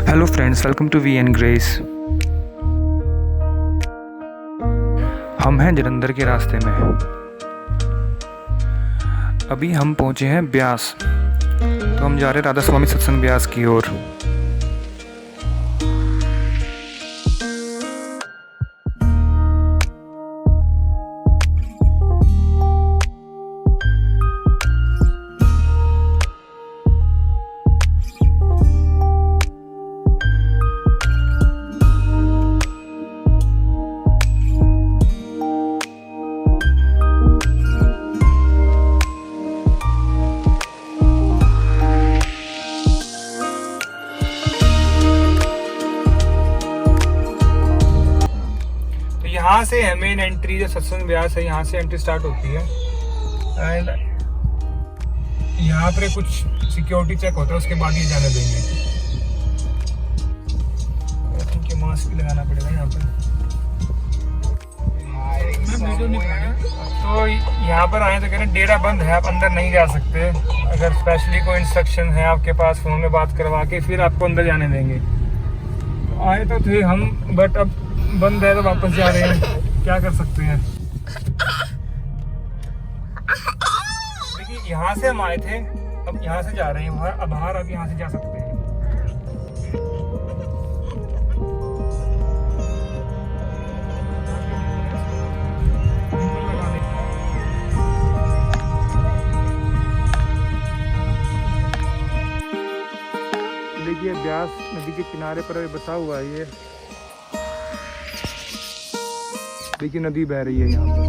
Hello friends, welcome to V N Grace. हम हैं जलंधर के रास्ते में। अभी हम पहुंचे हैं ब्यास, तो हम जा रहे हैं राधा स्वामी सत्संग ब्यास की ओर। यहाँ से है मेन एंट्री, जो सत्संग ब्यास है यहाँ से एंट्री स्टार्ट होती है। एंड यहाँ पर कुछ सिक्योरिटी चेक होता है, उसके बाद ये जाने देंगे। आई थिंक ये मास्क भी लगाना पड़ेगा यहाँ पर। तो यहाँ पर आए तो कह रहे हैं डेरा बंद है, आप अंदर नहीं जा सकते। अगर स्पेशली कोई इंस्ट्रक्शन है आपके पास, फ़ोन में बात करवा के फिर आपको अंदर जाने देंगे। तो आए तो थे हम, बट अब बंद है तो वापस जा रहे हैं, क्या कर सकते हैं। देखिए यहाँ से हम आए थे, अब यहाँ से जा रहे हैं वहाँ, अब बाहर अब यहाँ से जा सकते हैं। देखिए ब्यास नदी के किनारे पर बसा हुआ है ये। देखिए नदी बह रही है यहाँ पर।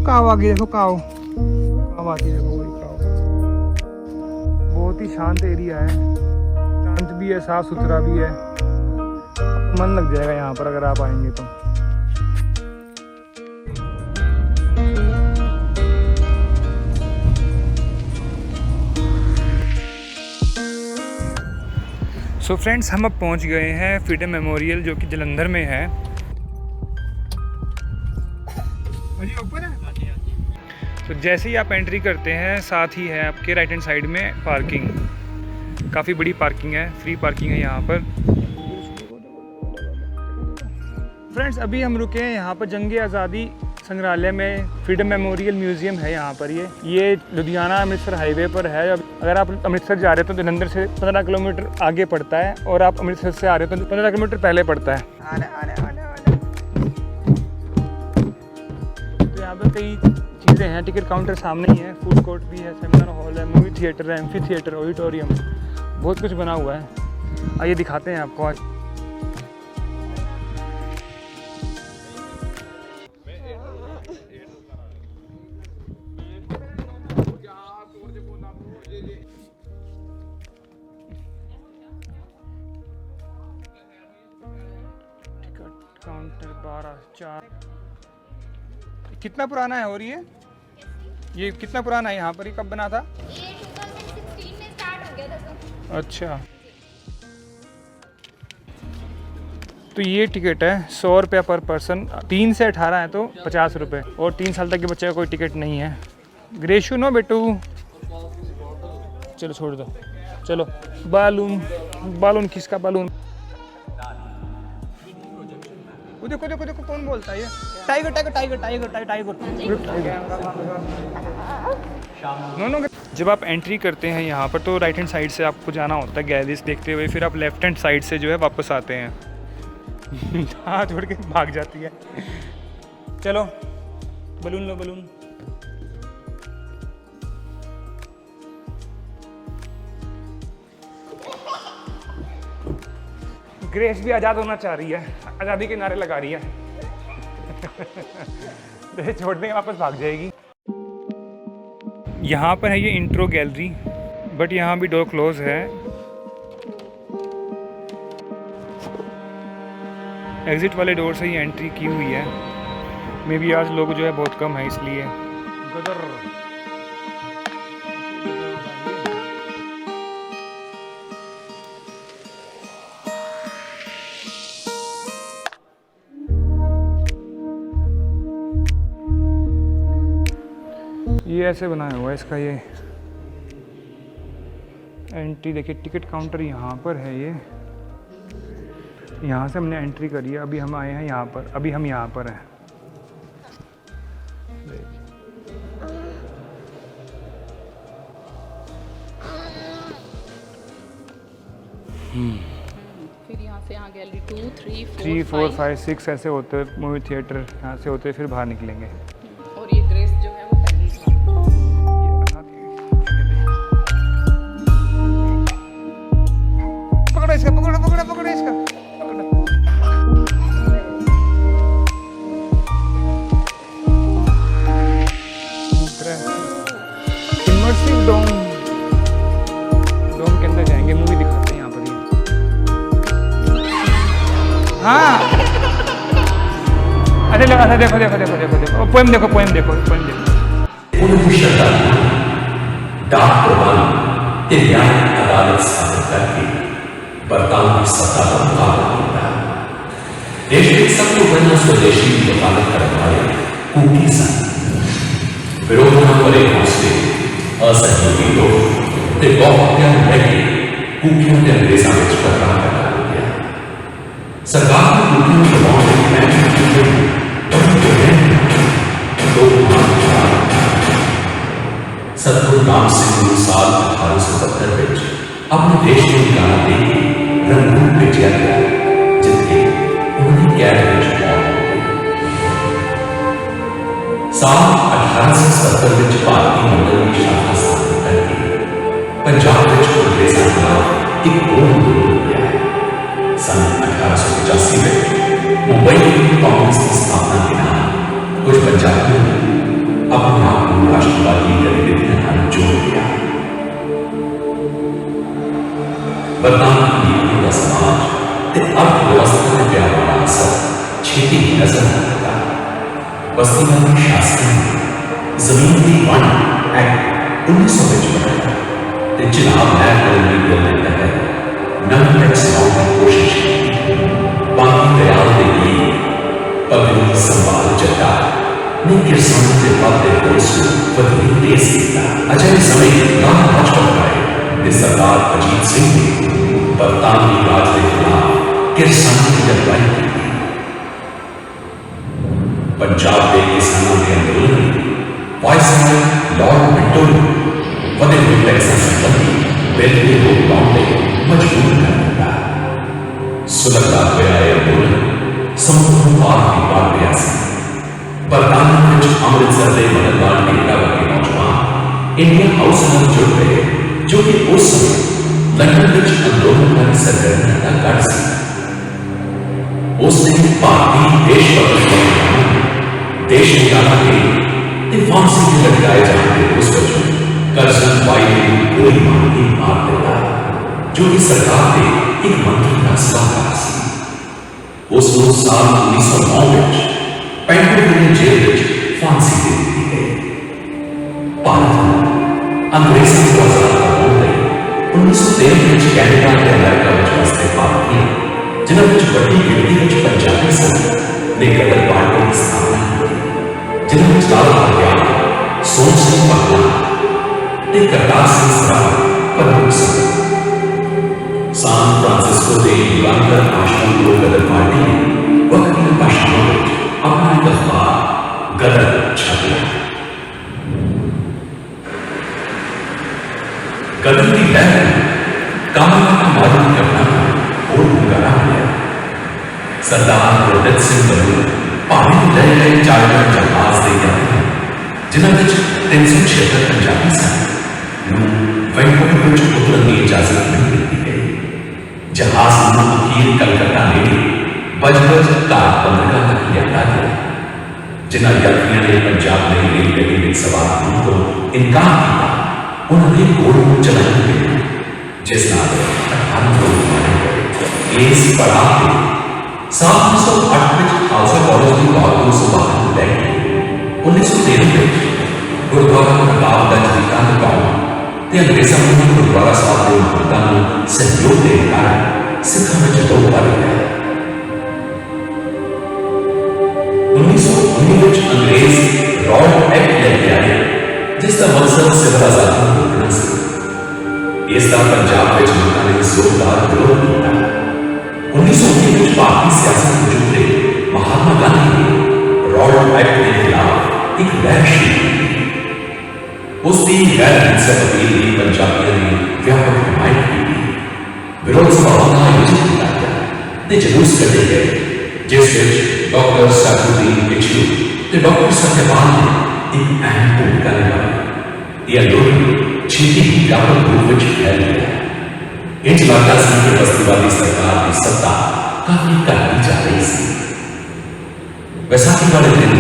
काव आ गई, देखो काव आती है, देखो वही काव। बहुत ही शांत एरिया है, शांत भी है, साफ सुथरा भी है। मन लग जाएगा यहाँ पर अगर आप आएंगे तो। सो फ्रेंड्स, हम अब पहुँच गए हैं फ्रीडम मेमोरियल, जो कि जलंधर में है। ऊपर है। तो जैसे ही आप एंट्री करते हैं, साथ ही है आपके राइट हैंड साइड में पार्किंग। काफ़ी बड़ी पार्किंग है, फ्री पार्किंग है यहाँ पर। फ्रेंड्स, अभी हम रुके हैं यहाँ पर जंग आज़ादी संग्रहालय में। फ्रीडम मेमोरियल म्यूज़ियम है यहाँ पर। ये लुधियाना अमृतसर हाईवे पर है। अगर आप अमृतसर जा रहे हो तो जलंधर से 15 किलोमीटर आगे पड़ता है, और आप अमृतसर से आ रहे हो तो 15 किलोमीटर पहले पड़ता है। तो यहाँ पर कई चीज़ें हैं। टिकट काउंटर सामने ही है, फूड कोर्ट भी है, सेमिनार हॉल है, मूवी थिएटर है, एम्फी थिएटर, ऑडिटोरियम, बहुत कुछ बना हुआ है। आइए दिखाते हैं आपको आज। काउंटर 12/4। कितना पुराना है और ये कितना पुराना है यहाँ पर? ये कब बना था? ये 2016 में स्टार्ट हो गया था तो। अच्छा, तो ये टिकट है 100 रुपया पर पर्सन। 3 से 18 है तो 50 रुपये, और 3 साल तक के बच्चे का कोई टिकट नहीं है। ग्रेशु नो बेटू, चलो छोड़ दो। चलो बालून किसका बालून? देखो देखो देखो कौन बोलता है ये? Tiger tiger tiger tiger tiger no. जब आप एंट्री करते हैं यहाँ पर तो राइट हैंड साइड से आपको जाना होता है गैलरीज देखते हुए, फिर आप लेफ्ट हैंड साइड से जो है वापस आते हैं। हाथ छोड़ के भाग जाती है। चलो बलून लो, बलून। ग्रेस भी आज़ाद होना चाह रही है, आज़ादी के नारे लगा रही है। तो छोड़ने के वापस भाग जाएगी। यहाँ पर है ये इंट्रो गैलरी, बट यहाँ भी डोर क्लोज है। एग्जिट वाले डोर से ही एंट्री की हुई है। मे बी आज लोग जो है बहुत कम है इसलिए। गदर ये ऐसे बनाया हुआ है इसका ये एंट्री देखिए, टिकट काउंटर यहाँ पर है ये, यहाँ से हमने एंट्री करी है। अभी हम आए हैं यहाँ पर, अभी हम यहाँ पर हैं। फिर यहाँ से यहाँ गैलरी 2, 3, 3, 4, 4, 5, 6 ऐसे होते मूवी थिएटर, यहाँ से होते फिर बाहर निकलेंगे। और ये ग्रेस जो है वो पहली पकड़ो इसका, पकड़ो पकड़ो पकड़ो इसका, पकड़ो। इमर्सिव डोम के अंदर जाएंगे, मूवी दिखाते हैं यहाँ पर ये। हाँ अरे लगा, देखो देखो देखो देखो देखो पोएम देखो, पोएम देखो, पोएम देखो। डाक प्रबंध ते न्याय अदालत स्थापित करके बर्तानवी सत्ता का मुकाबला किया। देश के सबको बड़ा स्वदेशी वकालत करने वाले कुकी सन विरोधों पर एक हौसले असहयोगी लोग ते गौहत्या रहे कुकियों के अंग्रेजा में टकराव करना हो गया। सरकार ने कुकियों के मामले में सतगुरु राम सिंह साल 1872 में अपने देश में गाना देके रंगून भेजा गया, जिसके उन्होंने कैद में मौत हो गई। साल 1870 में भारतीय मंडल की शाखा स्थापित करके पंजाब में अंग्रेजों के खिलाफ एक घोर आंदोलन हो गया। सन 1885 में मुंबई में कांग्रेस की स्थापना के नाम कुछ पंजाबियों ने अपने आप को राष्ट्रवादी गतिविधियां जोड़ दिया। बदनामी का समाज ते अर्थव्यवस्था में गया वाला असर छेती ही नजर आता। बस्तीवादी शासन जमीन की वन एक्ट 1955 बनाया ते चुनाव नया कॉलोनी बिल के तहत नन टैक्स लॉ की कोशिश की। बाकी दयाल देगी पगड़ी संभाल जटा ने किसानों के वादे को बदली तेज किया। अजय समय राम राजपथ आए ने सरदार अजीत सिंह ने बरतानवी राज के खिलाफ किसानों की लड़ाई की। पंजाब के किसानों के आंदोलन में वायसराय लॉर्ड मिंटो ने बड़े हुए टैक्स संबंधी बिल को रोकने मजबूर कर दिया। सुलगता गया आंदोलन समुद्र पार की बात प्रयासी बरतानिया में अमृतसर से मददगार टेका के नौजवान इंडिया हाउस में जुड़ गए, जो कि उस समय लंदन में आंदोलनकारी सरगर्मियां का गढ़ सी। उसने भारतीय देशभक्त देश निकाला के फांसी में लटकाए जाने उस वजह करसन बाई ने गोली मार के मार देता, जो कि सरकार के एक मंत्री का सलाहकार सी। उस साल 1909 में पेंटिलवेयर जेल में फांसी दे दी गई। भारत अंग्रेजों को आजाद करवाने 1913 में कनाडा के अमेरिका में बसते भारतीय जिन्हों में बड़ी गिनती में पंजाबी सन ने गदर पार्टी की स्थापना की, जिन्हों में लाल बहादुर, सोम सिंह पगला, करतार सिंह सराफ प्रमुख सन। सान फ्रांसिस्को के युगांतर आश्रम को गदर पार्टी ने वक्त की भाषाओं में अपना अखबार गदर छापा। गदर की लहर कामना का मॉडल करना और मुंगारा गया। सरदार गुरदत्त सिंह बलू पानी में रह गए चार्टर जहाज दे जाते हैं, जिन्होंने 376 पंजाबी सन वैंकूवर में उतरने की इजाजत नहीं दी गई। जहाज अखीर कलकत्ता ने बजबज कार बंदरगाह तक लिया गया, जिन्हें यात्रियों ने पंजाब में रेलगाड़ी में सवार होने को इनकार किया। उन्होंने गोल को चलाने के लिए जिस नाम 18 लोग मारे गए। इस पड़ाव में 1908 में खालसा कॉलेज की बागों से बाहर लैंड 1913 में गुरुद्वारा प्रतापगंज विकास गांव ते अंग्रेजा ने गुरुद्वारा साहब के महंता को सहयोग देने कारण सिखा में जदों कर गया। 1919 में अंग्रेज रॉयल एक्ट लेके आए, जिसका मकसद सिविल आजादी को रोकना था। इसका पंजाब जोरदार विरोध किया। 1919 में भारतीय सियासत में जुटे महात्मा गांधी ने रॉड एक्ट के खिलाफ एक लहर शुरू की। उस दिन गैर हिंसक अपील की पंजाबियों ने व्यापक हिमायत की। विरोध सभाओं का आयोजन किया गया ते जुलूस कटे गए, जिस विच डॉक्टर साकुद्दीन बिच्छू ते डॉक्टर सत्यपाल ने एक अहम भूमिका निभाई। यह आंदोलन छेती ही व्यापक रूप में फैल गया। इंच लागा सिंह की बस्तीवादी सरकार की सत्ता काफी कटी जा रही थी। वैसाखी वाले दिन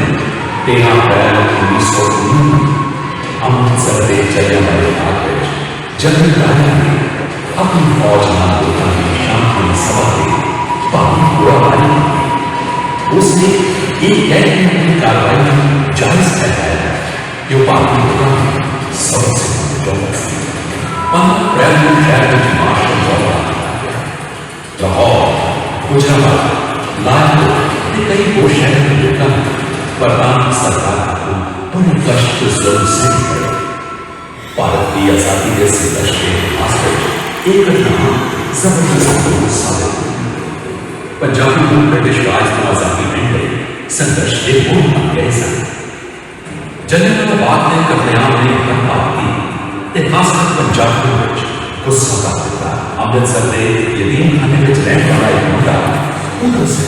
13 अप्रैल 1919 अमृतसर के जलियांवाले बाग में जनरल डायर ने अपनी फौज नाम लोगों की शांति सभा में पानी पूरा पानी उसने एक कैंप में अपनी कार्रवाई जायज ठहराया जो पानी पूरा सबसे महत्वपूर्ण 15 अप्रैल को शहर में मार्शल लॉ लाहौर, गुजरात, लाहौर ने कई वो शहर में लोगों बरतानी सरकार को बड़े कष्ट के जुल्म से निकले। भारत की आजादी के संघर्ष के इतिहास में एक घटना जबरदस्त साबित हुई। पंजाबी को ब्रिटिश राज को आजादी मिलने संघर्ष के मूल बन गए सन। जलियांवाला बाग ने कतलेआम ने बर्बाद की ते खासकर पंजाबियों में गुस्सा का दिता। अमृतसर में यतीम खाने में रहने वाला एक मुंडा उधर से।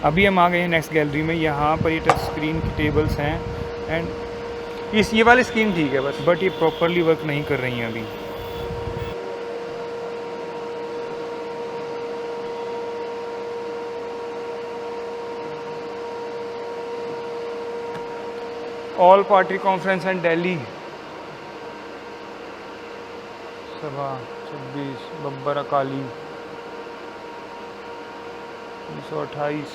अभी हम आ गए हैं नेक्स्ट गैलरी में। यहाँ पर ये टच स्क्रीन की टेबल्स हैं एंड ये वाली स्क्रीन ठीक है बस, बट ये प्रॉपरली वर्क नहीं कर रही हैं अभी। All party conference and Delhi सभा 26 बब्बर अकाली 1928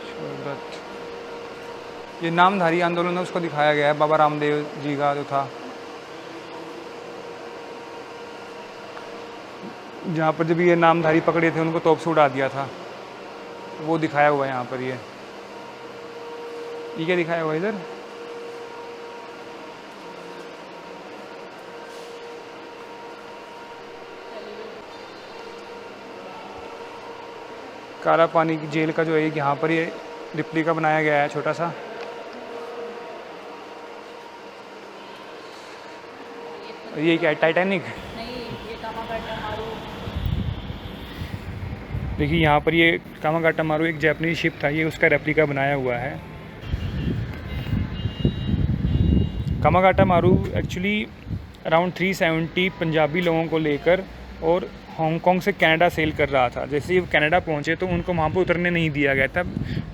शरदत्त। ये नामधारी आंदोलन है उसको दिखाया गया है, बाबा रामदेव जी का जो था, जहाँ पर जब ये नामधारी पकड़े थे उनको तोप से उड़ा दिया था, वो दिखाया हुआ है यहाँ पर। ये क्या दिखाया हुआ है इधर? काला पानी की जेल का जो है यहाँ पर ये रिप्लिका बनाया गया है छोटा सा। ये क्या है, टाइटैनिक? नहीं, ये कामागाटा मारू। देखिए यहाँ पर ये कामागाटा मारू एक जापानीज शिप था, ये उसका रेप्लिका बनाया हुआ है। कामागाटा मारू एक्चुअली अराउंड 370 पंजाबी लोगों को लेकर और हांगकांग से कनाडा सेल कर रहा था। जैसे ही वो कनाडा पहुँचे तो उनको वहाँ पर उतरने नहीं दिया गया था,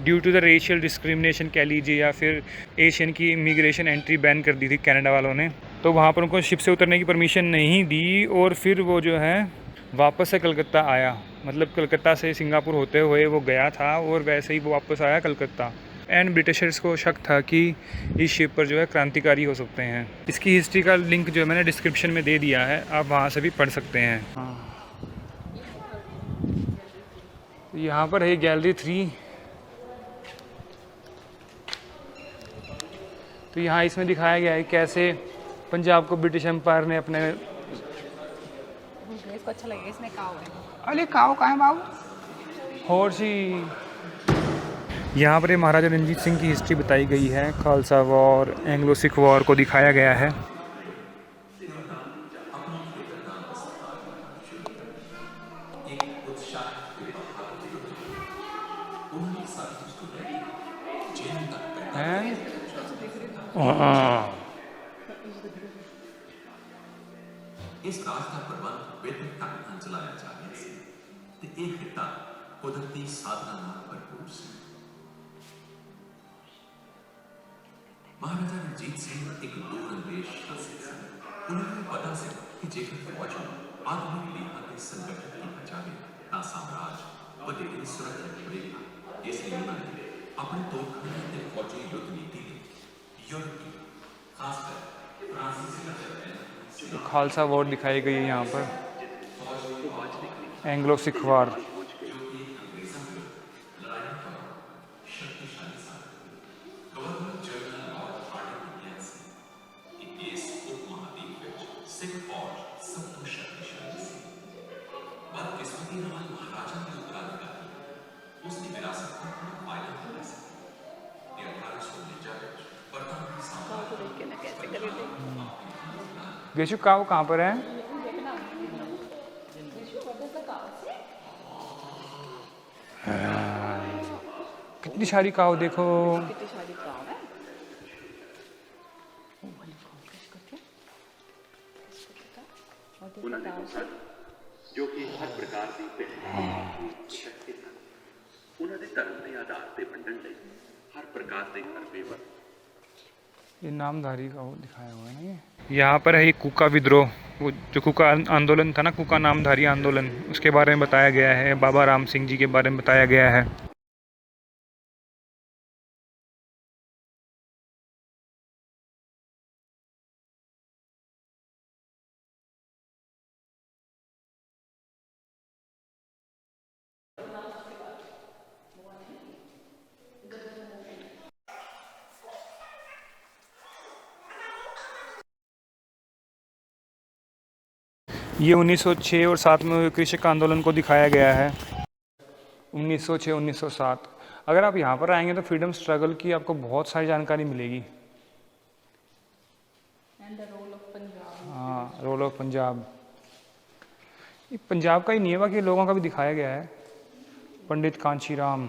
due to the racial discrimination कह लीजिए, या फिर एशियन की इमिग्रेशन एंट्री बैन कर दी थी कनाडा वालों ने। तो वहाँ पर उनको शिप से उतरने की परमिशन नहीं दी और फिर वो जो है वापस से कलकत्ता आया। मतलब कलकत्ता से सिंगापुर होते हुए वो गया था और वैसे ही वो वापस आया कलकत्ता। एंड ब्रिटिशर्स को शक था कि इस शिप पर जो है क्रांतिकारी हो सकते हैं। इसकी हिस्ट्री का लिंक जो है मैंने डिस्क्रिप्शन में दे दिया है, आप वहाँ से भी पढ़ सकते हैं। यहाँ पर है गैलरी 3। तो यहाँ इसमें दिखाया गया है कैसे पंजाब को ब्रिटिश एम्पायर ने अपने। इसको अच्छा लगेगा, इसमें काव है। अरे काव कहाँ है बाबू? हॉर्सी। यहाँ पर महाराजा रणजीत सिंह की हिस्ट्री बताई गई है, Khalsa war, Anglo Sikh war को दिखाया गया है। इस राज का प्रबंध बेहतर ढंग ਨਾਲ चलाया जा रहा है ਤੇ ਇਹ ਹਿੱਤਾ ਕੁਦਰਤੀ ਸਾਧਨਾਂ ਨਾਲ ਭਰਪੂਰ ਸੀ। महाराजा रणजीत सिंह एक दूरंदेश शासक थे। उन्हें पता सी कि जेकर फौज आधुनिक लीहा के संगठन किया जाए तो साम्राज्य वधेरे सुरक्षित रहेगा। इसलिए उन्होंने अपने तोपखाने के फौजी युद्ध नीति में यूरोपी खासकर फ्रांसीसी खालसा वॉर दिखाई गई है यहाँ पर, एंग्लो सिख वॉर। सिख फौज सब तो शक्तिशाली थी हमारे महाराजा के उत्तराधिकारी। उसने विरासत में अपना फायदा करने से 1849 प्रथम काव को देख के ना कैसे करे थे। गेशु काव कहाँ पर है? देखना विशु व्हाट इज द काव से? कितनी सारी काव देखो। कितनी सारी काव है। ओ वाली काव कैसे करते हैं? व्हाट इज द काव से? ਜੋ ਕਿ ਹਰ ਪ੍ਰਕਾਰ ਦੀ ਪਹਿਲੀ ਸ਼ਕਤੀ ਹਨ। ਉਹਨਾਂ ਦੇ ਧਰਮ ਦੇ ਆਧਾਰ ਤੇ ਵੰਡਣ ਲਈ हर प्रकार के हर ये नामधारी का वो दिखाया हुआ है ना। ये यहाँ पर है ये कूका विद्रोह, वो जो कूका आंदोलन था ना, कूका नामधारी आंदोलन, उसके बारे में बताया गया है। बाबा राम सिंह जी के बारे में बताया गया है। ये 1906 और 7 में हुए कृषक आंदोलन को दिखाया गया है। 1906-1907। अगर आप यहाँ पर आएंगे तो फ्रीडम स्ट्रगल की आपको बहुत सारी जानकारी मिलेगी। And the role of Punjab. हाँ, रोल ऑफ पंजाब। ये पंजाब का ही नहीं है, बाकी लोगों का भी दिखाया गया है। पंडित कांशीराम,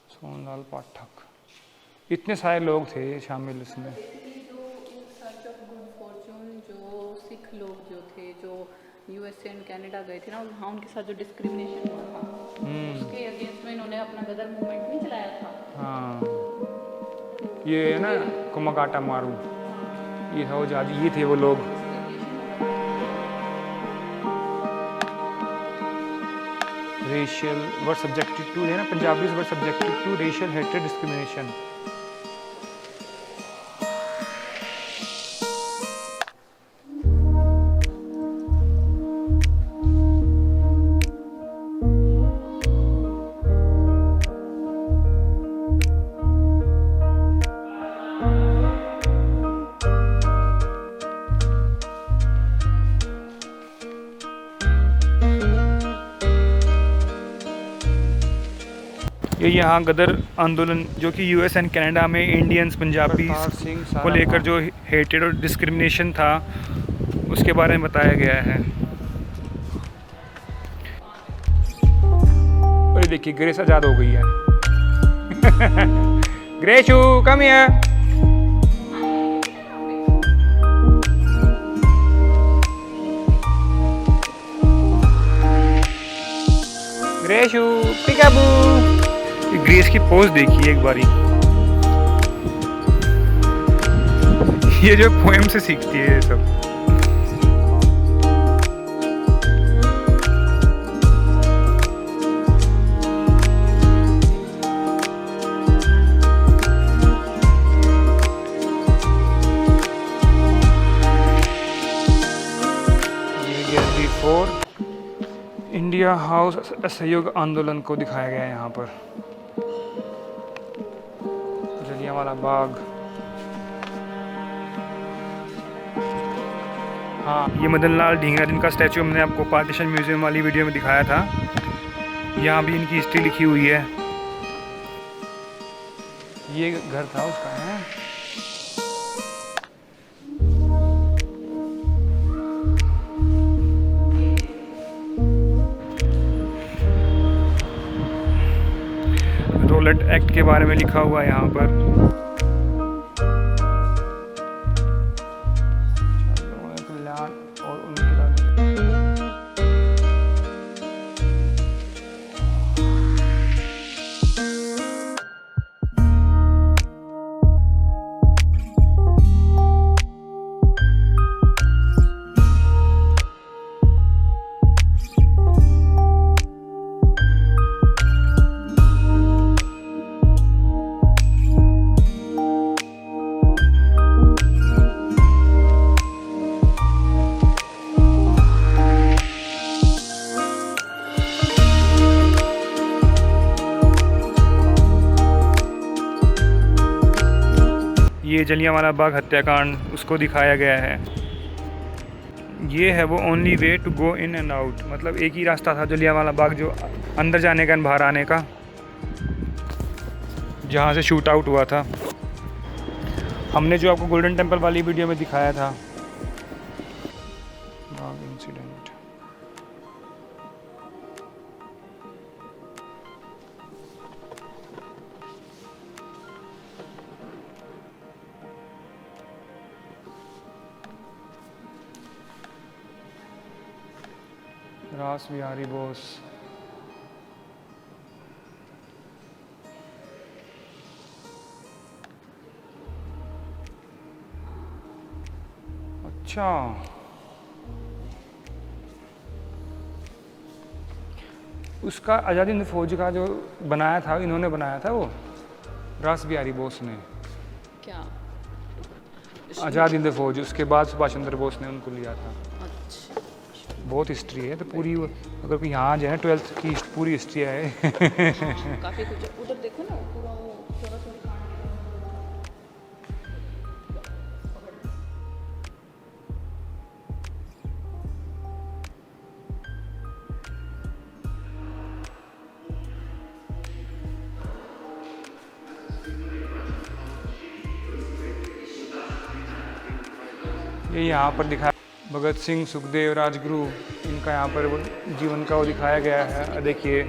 सोनलाल पाठक, इतने सारे लोग थे शामिल इसमें। जो in search of good Fortune जो सिख लोग जो थे जो यूएसए एंड कनाडा गए थे ना, वहाँ उनके साथ जो डिस्क्रिमिनेशन हुआ था उसके अगेंस्ट में इन्होंने अपना गदर मूवमेंट नहीं चलाया था। हाँ, ये है ना कुमाकाटा मारू, ये था वो जाति, ये थे वो लोग। रेशियल वर सब्जेक्टेड टू है ना, Punjabis were subjected to racial hatred discrimination. ये यहाँ गदर आंदोलन जो कि यूएस एंड कनाडा में इंडियंस पंजाबीज को लेकर जो हेटेड और डिस्क्रिमिनेशन था उसके बारे में बताया गया है। और देखिए ग्रेस आज़ाद हो गई है। ग्रेशू कम हियर। ग्रेशू पिकाबू। ग्रेस की पोज देखिए एक बारी, ये जो पोएम से सीखती है ये सब। इंडिया हाउस असहयोग आंदोलन को दिखाया गया है यहाँ पर। जलियांवाला बाग। हाँ, ये मदन लाल ढींगरा जिनका स्टैचू हमने आपको पार्टीशन म्यूजियम वाली वीडियो में दिखाया था, यहाँ भी इनकी हिस्ट्री लिखी हुई है। ये घर था उसका है। रोलेट एक्ट के बारे में लिखा हुआ है यहाँ पर। कल्याण और उनकी ये जलियांवाला बाग हत्याकांड उसको दिखाया गया है। ये है वो only way to go in and out, मतलब एक ही रास्ता था जलियांवाला बाग जो अंदर जाने का एंड बाहर आने का, जहाँ से शूट आउट हुआ था। हमने जो आपको गोल्डन टेम्पल वाली वीडियो में दिखाया था बाग इंसिडेंट। रास बिहारी बोस। अच्छा, उसका आज़ादी हिंद फौज का जो बनाया था, इन्होंने बनाया था वो रास बिहारी बोस ने, क्या? आज़ाद हिंद फौज। उसके बाद सुभाष चंद्र बोस ने उनको लिया था। अच्छा, बहुत हिस्ट्री है, तो पूरी अगर कोई यहाँ जाए 12th की पूरी हिस्ट्री है। हाँ, काफ़ी कुछ उधर देखो ना, पूरा वो थोड़ा थोड़ा ये यहाँ पर दिखाया भगत सिंह, सुखदेव, राजगुरु, इनका यहाँ पर वो जीवन का वो दिखाया गया है। देखिए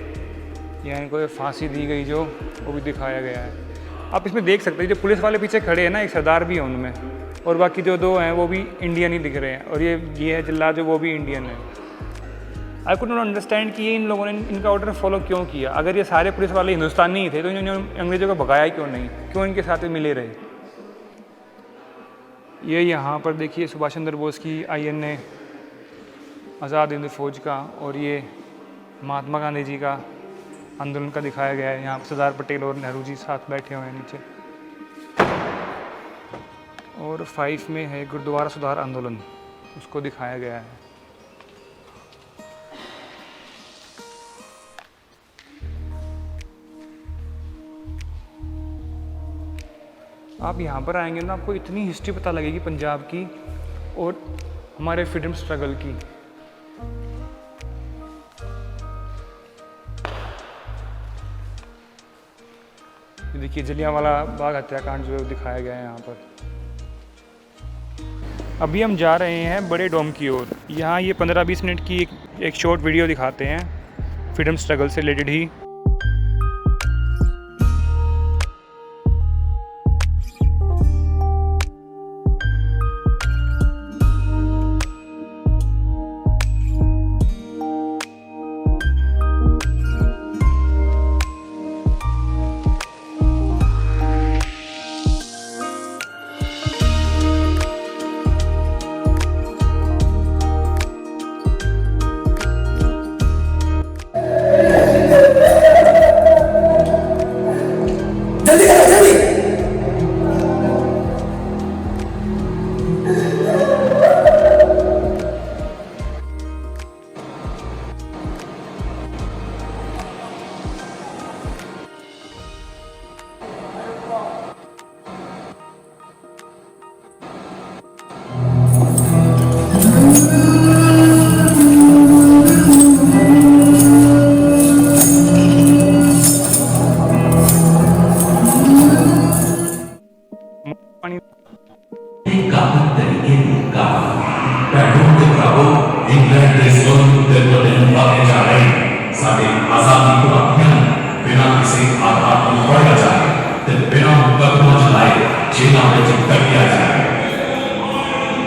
यहाँ इनको फांसी दी गई जो, वो भी दिखाया गया है। आप इसमें देख सकते हैं जो पुलिस वाले पीछे खड़े हैं ना, एक सरदार भी है उनमें, और बाकी जो दो हैं वो भी इंडियन ही दिख रहे हैं, और ये है जल्लाद जो, वो भी इंडियन है। आई कुड नॉट अंडरस्टैंड कि ये इन लोगों ने इनका ऑर्डर फॉलो क्यों किया। अगर ये सारे पुलिस वाले हिंदुस्तानी ही थे तो इन्होंने अंग्रेज़ों को भगाया क्यों नहीं, क्यों इनके साथ मिले रहे। ये यहाँ पर देखिए सुभाष चंद्र बोस की INA आज़ाद हिंद फौज का, और ये महात्मा गांधी जी का आंदोलन का दिखाया गया है। यहाँ पर सरदार पटेल और नेहरू जी साथ बैठे हुए हैं नीचे। और 5 में है गुरुद्वारा सुधार आंदोलन, उसको दिखाया गया है। आप यहाँ पर आएंगे ना, आपको इतनी हिस्ट्री पता लगेगी पंजाब की और हमारे फ्रीडम स्ट्रगल की। देखिए जलियांवाला बाग हत्याकांड जो दिखाया गया है यहाँ पर। अभी हम जा रहे हैं बड़े डोम की ओर। यहाँ ये 15-20 मिनट की एक शॉर्ट वीडियो दिखाते हैं फ्रीडम स्ट्रगल से रिलेटेड ही।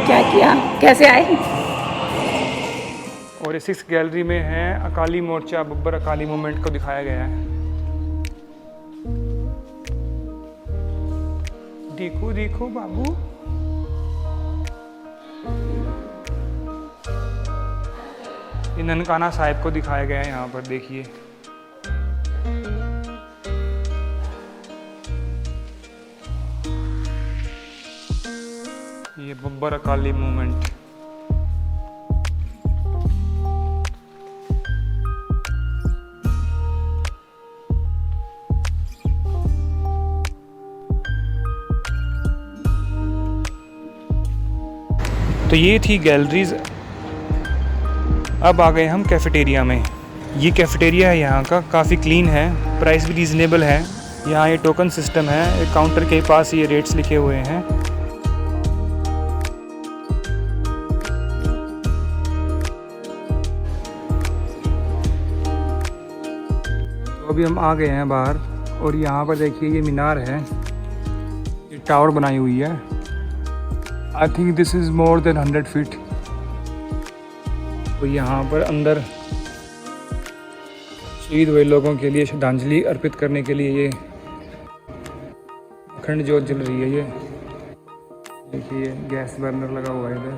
क्या किया, कैसे आए? और 6 गैलरी में है अकाली मोर्चा बब्बर अकाली मूवमेंट को दिखाया गया है। देखो देखो बाबू, ये ननकाना साहिब को दिखाया गया है यहाँ पर। देखिए ये बब्बर अकाली मूवमेंट। तो ये थी गैलरीज। अब आ गए हम कैफ़ेटेरिया में। ये कैफ़ेटेरिया है यहाँ का, काफ़ी क्लीन है, प्राइस भी रीज़नेबल है। यहाँ ये टोकन सिस्टम है, एक काउंटर के पास ये रेट्स लिखे हुए हैं। तो अभी हम आ गए हैं बाहर और यहाँ पर देखिए ये मीनार है, ये टावर बनाई हुई है। I think this is more than 100 feet. तो यहाँ पर अंदर शहीद हुए लोगों के लिए श्रद्धांजलि अर्पित करने के लिए ये अखंड ज्योत जल रही है। ये देखिए गैस बर्नर लगा हुआ है इधर।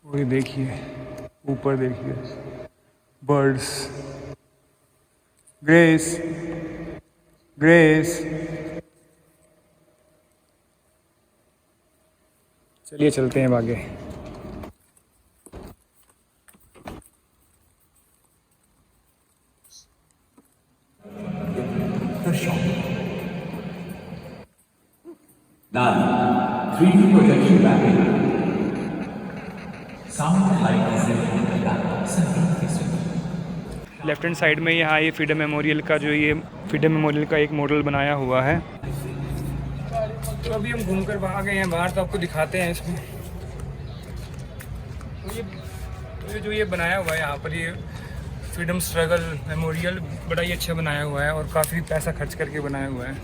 और ये देखिए ऊपर देखिए बर्ड्स। Grace, grace. चलिए चलते हैं आगे। Now, 3D projection mapping. Sound high-resolution data left hand side में यहाँ ये फ्रीडम मेमोरियल का फ्रीडम मेमोरियल का एक मॉडल बनाया हुआ है। तो अभी हम घूम कर आ गए हैं बाहर, तो आपको दिखाते हैं इसमें। तो ये बनाया हुआ है यहाँ पर, ये फ्रीडम स्ट्रगल मेमोरियल बड़ा ही अच्छा बनाया हुआ है और काफ़ी पैसा खर्च करके बनाया हुआ है।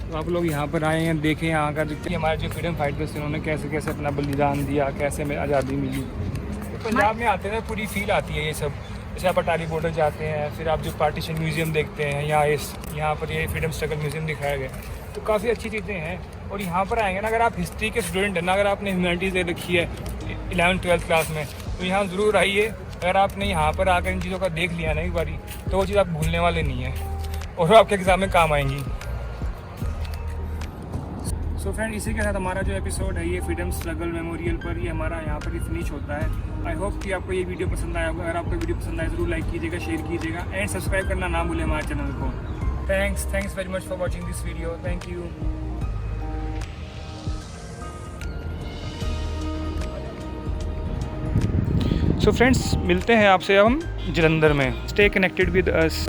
तो आप लोग यहाँ पर आए हैं, देखें यहाँ का देखते हैं हमारे जो फ्रीडम फाइटर्स उन्होंने कैसे कैसे अपना बलिदान दिया, कैसे हमें आज़ादी मिली। तो पंजाब में आते हैं पूरी फील आती है ये सब। जैसे आप अटारी बॉर्डर जाते हैं, फिर आप जो पार्टीशन म्यूज़ियम देखते हैं, यहाँ पर ये फ्रीडम स्ट्रगल म्यूज़ियम दिखाया गया, तो काफ़ी अच्छी चीज़ें हैं। और यहाँ पर आएंगे ना, अगर आप हिस्ट्री के स्टूडेंट हैं ना, अगर आपने ह्यूमैनिटीज़ ले रखी है 11th-12th क्लास में, तो यहाँ ज़रूर आइए। अगर आपने यहाँ पर आकर इन चीज़ों का देख लिया ना एक बारी, तो वो चीज़ आप भूलने वाले नहीं हैं और आपके एग्ज़ाम में काम आएंगी। सो फ्रेंड, इसी के साथ हमारा जो एपिसोड है ये फ्रीडम स्ट्रगल मेमोरियल पर, ये हमारा यहाँ पर ही फिनिश होता है। आई होप कि आपको ये वीडियो पसंद आया होगा। अगर आपको वीडियो पसंद आए ज़रूर लाइक कीजिएगा, शेयर कीजिएगा एंड सब्सक्राइब करना ना भूलें हमारे चैनल को। Thanks very much for watching this video. Thank you. So friends, मिलते हैं आपसे अब हम जलंधर में। Stay connected with us.